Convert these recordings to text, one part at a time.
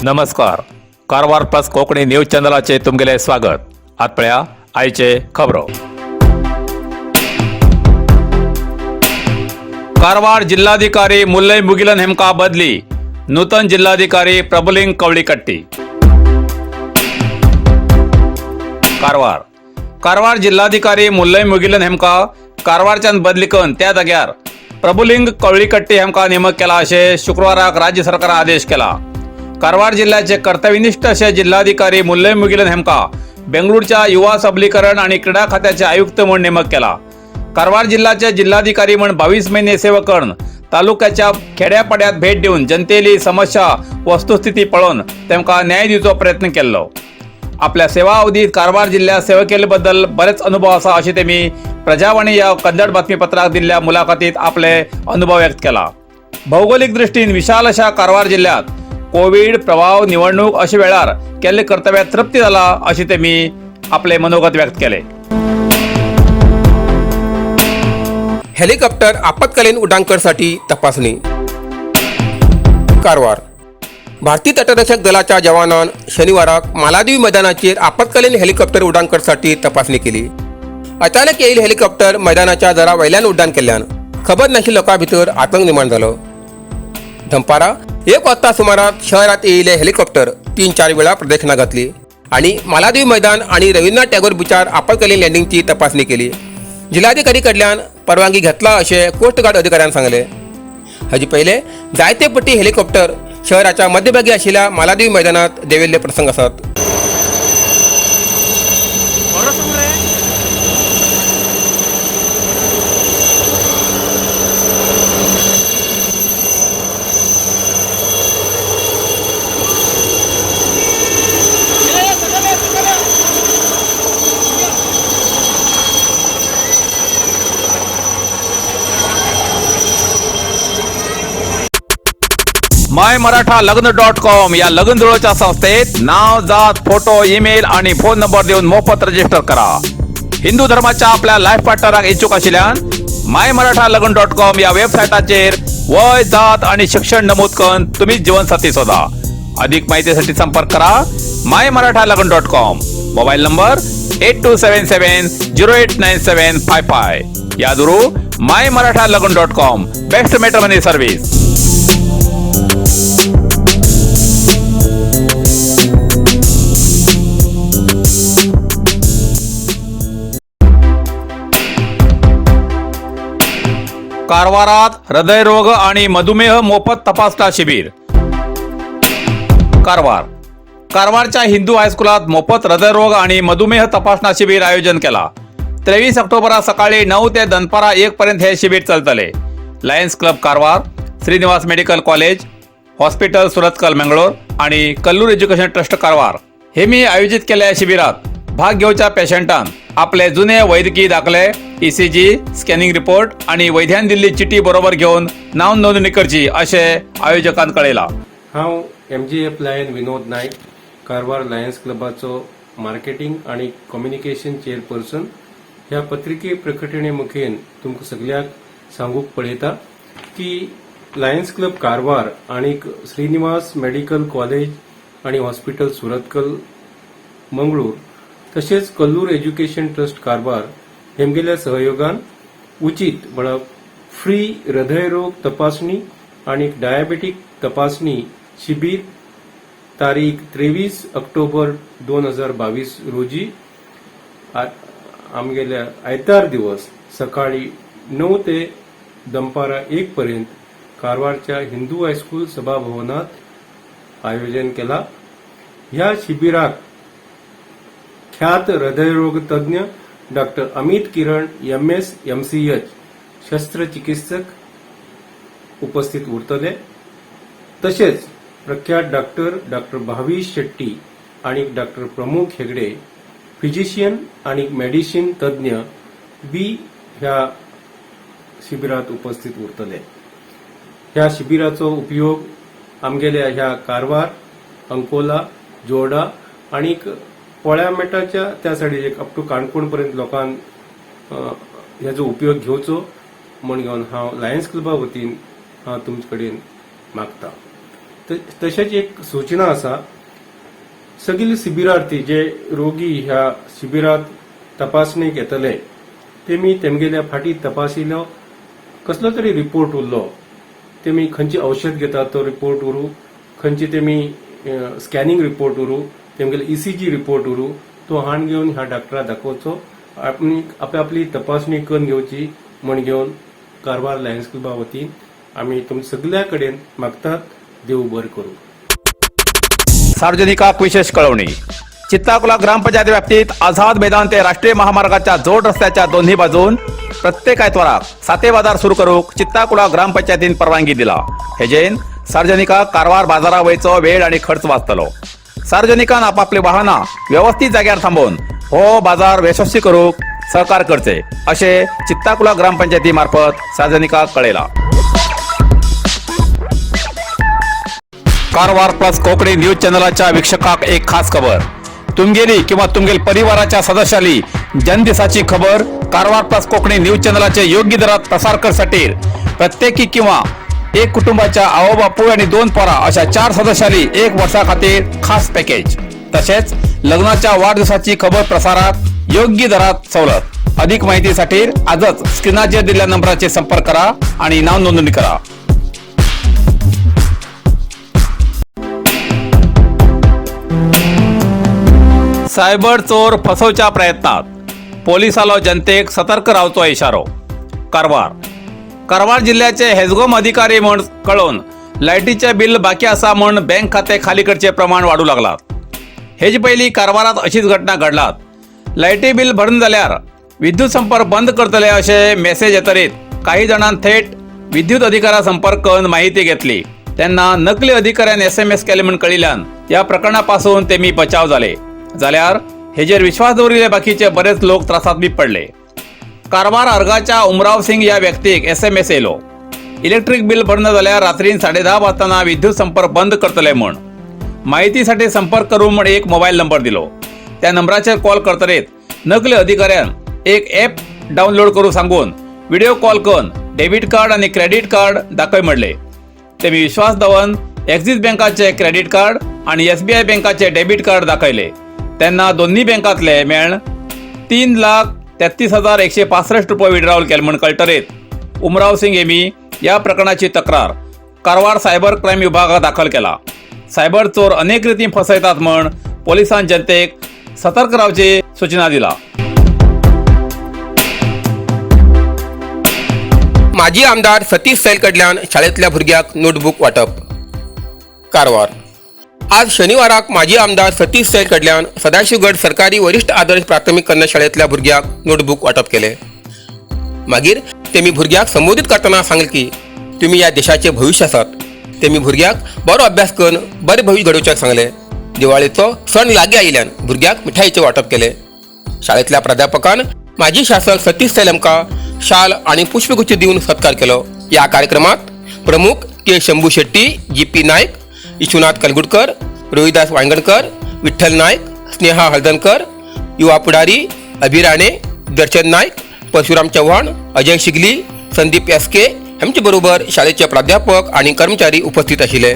नमस्कार. Karwar plus Konkani news चॅनलाचे तुमगेले स्वागत. आतपळ्या आयचे खबरो. कारवार जिल्हाधिकारी मुल्लई मुगिलन हेमका बदली. नूतन जिल्हाधिकारी प्रभुलिंग कवळीकट्टी. कारवार जिल्हाधिकारी मुल्लई मुगिलन हेमका कारवारच्यान बदली करून त्या जाग्यार प्रभुलिंग कवळीकट्टी हेमका नेमक केला अशें शुक्रवाराक राज्य सरकारान आदेश केला. कारवार जिल्ह्याचे कर्तव्यनिष्ठ असे जिल्हाधिकारी मुल्लई मुगिलन हेमका बेंगळूरच्या युवा सबलीकरण आणि क्रीडा खात्याचे आयुक्त म्हणून नेमक केला. कारवार जिल्ह्याचे जिल्हाधिकारी म्हणून 22 महिने सेवा करून तालुक्याच्या खेड्यापाड्यात भेट देऊन जनतेली समस्या वस्तुस्थिती पळोवन तेमका न्याय दिवचो प्रयत्न केल्लो. आपल्या सेवा अवधीत कारवार जिल्ह्यात सेवा केल्ले बरेच अनुभव आसा अशें तेमी प्रजावाणी या कन्नड बातमीपत्राक दिल्ल्या मुलाखतीत आपले अनुभव व्यक्त केला. भौगोलिक दृष्टीन विशाल अशा कारवार जिल्ह्यात कोविड प्रभाव निवडणूक अशा वेळार केल्ले कर्तव्यात तृप्ती जाला अशी तेमी आपले मनोगत व्यक्त केले. हेलिकॉप्टर आपत्कालीन उड्डाणकरसाठी तपासणी. कारवार भारतीय तटरक्षक दलाच्या जवानान शनिवाराक मालादीव मैदानाचेर आपत्कालीन हेलिकॉप्टर उड्डाणकरसाठी तपासणी केली. अचानक येईल हेलिकॉप्टर मैदानाच्या जरा वयल्यान उड्डाण केल्ल्यान खबर नाशिल्ल्या लोकां भितर आतंक निर्माण जालो. दनपारा 1 वाजता सुमाराक शहरात येयले हेलिकॉप्टर 3-4 वेळा प्रदक्षिणा घातली आणि मालादीव मैदान आणि रवींद्रनाथ टागोर बिचार आपत्कालीन लँडिंगची तपासणी केली. जिल्हाधिकारी कडल्यान परवानगी घेतला अशें कोस्ट गार्ड अधिकाऱ्यान सांगले. हाचे पयले जायते पटी हेलिकॉप्टर शहराच्या मध्यभागी आशिल्ल्या मालादीव मैदानात देविल्ले प्रसंग आसात. MyMarathaLagn.com या लग्न जुळवच्या संस्थेत नाव, जात, फोटो, ईमेल आणि फोन नंबर देऊन मोफत रजिस्टर करा. हिंदू धर्माच्या आपल्या लाईफ पार्टनराक इच्छुक आशिल्ल्यान MyMarathaLagn.com या वेबसायटाचेर वय, जात आणि शिक्षण नमूद करून तुम्ही जीवनसाथी शोधा. अधिक माहितीसाठी संपर्क करा MyMarathaLagn.com. Mobile number 8277089755. यादुरू MyMarathaLagn.com बेस्ट मॅट्रिमनी सर्व्हिस. कारवारात हृदयरोग आणि मधुमेह मोफत तपासणी शिबिर. कारवारच्या हिंदू हायस्कुलात मोफत हृदयरोग आणि मधुमेह तपासणी शिबिर आयोजन केला. 23 ऑक्टोबरा सकाळी 9 ते दनपारा 1 पर्यंत हे शिबिर चलतले. Lions club Karwar, Srinivas medical college, hospital Surathkal Mangalore आणि कल्लूर एज्युकेशन ट्रस्ट कारवार हेमी आयोजित केलेल्या शिबिरात भाग घेवच्या पेशंटान आपले जुने वैद्यकीय दाखले, ECG, स्कॅनिंग रिपोर्ट आणि वैद्यान दिल्ली चिठी बरोबर घेऊन नाव नोंदणी करची असे आयोजकांन कळयला. हांव MGF लायन विनोद नायक, कारवार लायन्स क्लबाचो मार्केटिंग आणि कम्युनिकेशन चेअरपर्सन. ह्या पत्रिके प्रकटणे मुखेन तुमकां सगळ्याक सांगूक पळयता की लायन्स क्लब कारवार आणि श्रीनिवास मेडिकल कॉलेज आणि हॉस्पिटल सुरतकल मंगळूर तसेच कल्लूर एज्युकेशन ट्रस्ट कारवार हेमगेल्या सहयोगान उचित म्हणल्यार फ्री हृदयरोग तपासणी आणि डायबेटिक तपासणी शिबिर तारीख 23 ऑक्टोबर 2022 रोजी आमगेल्या आयतार दिवस सकाळी 9 ते दनपारा 1 पर्यंत कारवारच्या हिंदू हायस्कूल सभाभवनात आयोजन केला. ह्या शिबिराक ख्यात हृदयरोग तज्ञ डॉक्टर अमित किरण MS MCH शस्त्रचिकित्सक उपस्थित उरतले. तसेच प्रख्यात डॉक्टर भाविश शेट्टी आणि डॉक्टर प्रमोद हेगडे फिजिशियन आणि मेडिसिन तज्ञ बी ह्या शिबिरात उपस्थित उरतले. ह्या शिबिराचो उपयोग आमगेल्या ह्या कारवार, अंकोला, जोडा आणि पोळ्या मेटाच्या त्या सायडीक अप टू काणकोण पर्यंत लोकांक ह्याचो उपयोग घेवचो म्हण घेवन हांव लायन्स क्लबा वतीन हांव तुमचे कडेन मागता. तशेंच एक सूचना आसा, सगळे शिबिरार्थी जे रोगी ह्या शिबिरात तपासणीक येतले तेमी तेमगेल्या फाटी तपासिल्लो कसलो तरी रिपोर्ट उरलो, तेमी खंयची औषध घेतात तो रिपोर्ट उरू, खंयची तेमी स्कॅनिंग रिपोर्ट उरू, तेमगेले ECG रिपोर्ट उरू, तो हाण घेवन ह्या डॉक्टराक दाखोवचो, आपली तपासणी करून घेवची म्हण घेवन कारवार लायन्स क्लबा वतीन आमी तुमच्या सगळ्या कडेन मागतात, देव बरें करूं. सार्वजनिकाक विशेष कळवणी. चित्ताकुला ग्रामपंचायत व्याप्तीत आझाद मैदान ते राष्ट्रीय महामार्गाच्या जोड रस्त्याच्या दोन्ही बाजून प्रत्येक आयतवाराक साते बाजार सुरू करूक चित्ताकुला ग्रामपंचायतीन परवानगी दिला. हेजेन सार्वजनिकाक कारवार बाजारा वयचो वेळ आणि खर्च वाचतलो. सार्वजनिकान आपापली वाहनां व्यवस्थित जाग्यार थांबोवन हो बाजार यशस्वी करूक सहकार करचे अशें चित्ताकुला ग्रामपंचायती मार्फत सार्वजनिकाक कळयला. कारवार प्लस कोंकणी न्यूज चॅनलाच्या वीक्षकाक एक खास खबर. तुमगेली किंवा तुमगेल परिवाराच्या सदस्याली जनदिसाची खबर कारवार प्लस कोंकणी न्यूज चॅनलाचे योग्य दरात प्रसार करसाठी प्रत्येकी किंवा एक कुटुंबाच्या आवो बापू आणि 2 पोरां अशा 4 सदस्याली 1 वर्सा खातीर खास पॅकेज. तसेच लग्नाच्या वाढदिवसाची खबर प्रसाराक योग्य दरात सवलत. अधिक माहितीसाठी आजच स्क्रीनाचेर दिलेल्या नंबराचेर संपर्क करा आणि नाव नोंदणी करा. सायबर चोर फसवच्या प्रयत्नात पोलिसालो जनतेक सतर्क रावचो इशारो. कारवार जिल्ह्याचे हेजगोम अधिकारी म्हण कळोवन लायटीचे बिल बाकी आसा म्हण बँक खाते खाली करचे प्रमाण वाढू लागलात. हेजे पयलीं कारवारात अशीच घटना घडलात. लायटी बिल भरून जाल्यार विद्युत संपर्क बंद करतले अशें मेसेज येतरीत काही जाणांनी थेट विद्युत अधिकाऱ्या संपर्क करून माहिती घेतली. तेन्ना नकली अधिकाऱ्यान SMS केले म्हण कळिल्ल्यान ह्या प्रकरणापासून तेमी बचाव जाले. जाल्यार हेजेर विश्वास दवरिल्ले बाकीचे बरेच लोक त्रासात बी पडले. कारवार अर्गाच्या उमराव सिंग या व्यक्तीक SMS येयलो. इलेक्ट्रिक बिल भरना जाल्यार रात्रीन 10:30 वाजताना विद्युत संपर्क बंद करतले म्हण. माहितीसाठी संपर्क करूं म्हण एक मोबाईल नंबर दिलो. त्या नंबराचेर कॉल करतरीत नकली अधिकाऱ्यान एक ॲप डावनलोड करूं सांगून व्हिडिओ कॉल करून डेबिट कार्ड आणि क्रेडिट कार्ड दाखय म्हणले. तेमी विश्वास दवन एक्सिस बँकाचे क्रेडिट कार्ड आणि SBI बँकाचे डेबिट कार्ड दाखयले. तेन्ना दोन्ही बँकांतले मेळून 3,33,165 रुपये विड्रॉवल केले म्हण कळटरीत उमराव सिंग हेमी या प्रकरणाची तक्रार कारवार सायबर क्राईम विभागात दाखल केला. सायबर चोर अनेक रितीन फसयतात म्हण पोलिसांनी जनतेक सतर्क रावची सूचना दिला. माजी आमदार सतीश सैल कडल्यान शाळेतल्या भुरग्याक नोटबुक वाटप. कारवार. आज शनिवाराक माजी आमदार सतीश सैल कडल्यान सदाशिवगड सरकारी वरिष्ठ आदर्श प्राथमिक कन्या शाळेतल्या भुरग्याक नोटबुक वाटप केले. मागीर तेमी भुरग्याक संबोधित करतना सांगले की तुमी ह्या देशाचे भविष्य आसात. तेमी भुरग्याक बरो अभ्यास करून बरे भविष्य घडोवच्याक सांगले. दिवाळीचो सण लागीं आयिल्ल्यान भुरग्याक मिठाईचे वाटप केले. शाळेतल्या प्राध्यापकान माजी शासक सतीश सैल हांकां शाल आणि पुष्पगुच्छ दिवन सत्कार केलो. या कार्यक्रमात प्रमुख के शंभू शेट्टी, GP नायक, विश्वनाथ कलगुडकर, रोहिदास वांगणकर, विठ्ठल नायक, स्नेहा हळदणकर, युवा पुढारी अभिराणे, दर्शन नायक, परशुराम चव्हाण, अजय शिगली, संदीप SK हेंचे बरोबर शाळेचे प्राध्यापक आणि कर्मचारी उपस्थित आशिल्ले.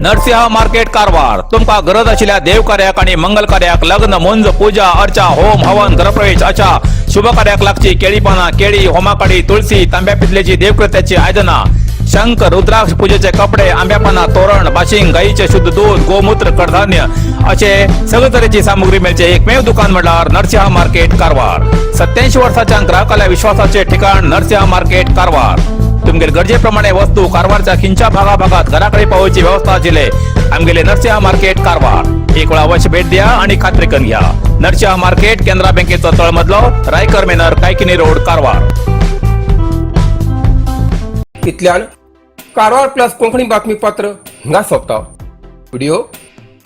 नरसिंह मार्केट कारवार तुमका गरज आशिल्ल्या देव कार्याक आणि मंगल कार्याक, लग्न, मुंज, पूजा, अर्चा, होम, हवन, गृहप्रवेश अशा शुभ कार्याक लागची केळी पानां, केळी, होमाकाडी, तुळशी, तांब्या पितलेची देवकृत्याची आयदनां, शंख, रुद्राक्ष पूजेचे कपडे, आंब्या पानां, तोरण, बाशिंग, गाईचे शुद्ध दूध, गोमूत्र, कडधान्य असे सगळे तरेची सामुग्री मेळचे एकमेव दुकान म्हणल्यार नरसिंह मार्केट कारवार. 87 वर्सांच्या ग्राहकाला विश्वासाचे ठिकाण नरसिंह मार्केट कारवार. तुमगेर गरजेप्रमाणे वस्तू कारवारच्या खिंच्या भागात घराकडे पावोवची व्यवस्था आशिल्ले आमगेले नरसिंह मार्केट कारवार. एक वेळ अवश्य भेट द्या आणि खात्री करून घ्या. नरसिंह मार्केट केंद्रा बँकेचो तळमजलो, रायकर मेनर, कायकिनी रोड, कारवार. इतल्यान कारवार प्लस कोंकणी बातमीपत्र हिंगा सोंपता. व्हिडिओ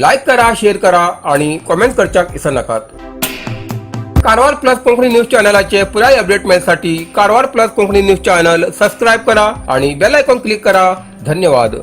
लाईक करा, शेअर करा आणि कमेंट करच्याक विसरू नाकात. कारवार प्लस कोंकणी न्यूज चॅनलाचे पुराय अपडेट मिळण्यासाठी Karwar plus Konkani news channel subscribe करा आणि बेल आयकॉन क्लिक करा. धन्यवाद.